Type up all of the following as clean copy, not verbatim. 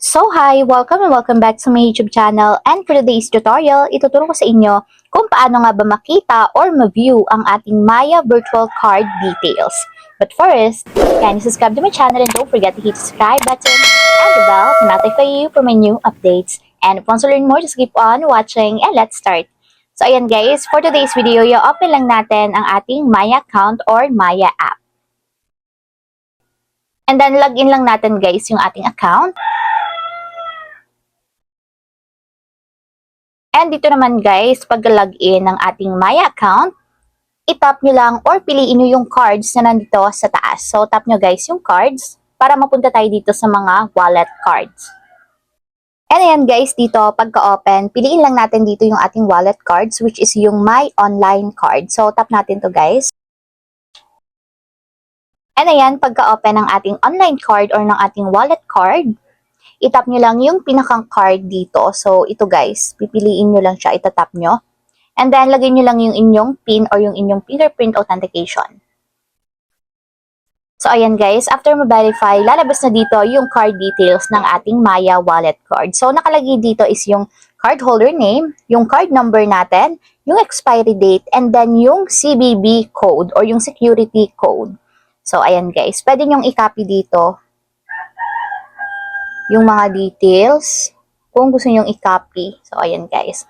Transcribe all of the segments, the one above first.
So hi! Welcome and welcome back to my YouTube channel, and for today's tutorial, ituturo ko sa inyo kung paano nga ba makita or ma-view ang ating Maya virtual card details. But first, can you subscribe to my channel and don't forget to hit the subscribe button and the bell to notify you for my new updates. And if you want to learn more, just keep on watching and let's start. So ayan guys, for today's video, i-open lang natin ang ating Maya account or Maya app. And then login lang natin guys yung ating account. And dito naman guys, pag-login ng ating Maya account, i-tap nyo lang or piliin nyo yung cards na nandito sa taas. So tap nyo guys yung cards para mapunta tayo dito sa mga wallet cards. And ayan guys, dito pagka-open, piliin lang natin dito yung ating wallet cards which is yung My Online card. So tap natin to guys. And ayan, pagka-open ng ating online card or ng ating wallet card, itap nyo lang yung pinakang card dito. So, ito guys, pipiliin nyo lang siya, itatap nyo. And then, lagay nyo lang yung inyong PIN or yung inyong fingerprint authentication. So, ayan guys, after ma-verify, lalabas na dito yung card details ng ating Maya wallet card. So, nakalagay dito is yung card holder name, yung card number natin, yung expiry date, and then yung CVV code or yung security code. So, ayan guys, pwede nyong i-copy dito yung mga details kung gusto nyong i-copy. So, ayan guys.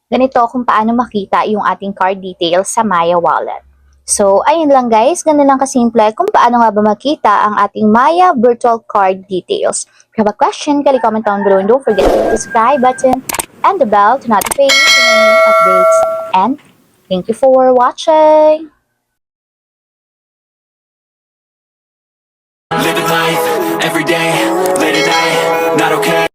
Ganito kung paano makita yung ating card details sa Maya Wallet. So, ayun lang guys. Ganun lang kasimple kung paano nga ba makita ang ating Maya virtual card details. If you have a question, kindly comment down below and don't forget to hit the subscribe button and the bell to notify you for my new updates. And thank you for watching! Living life, every day, late at night, not okay.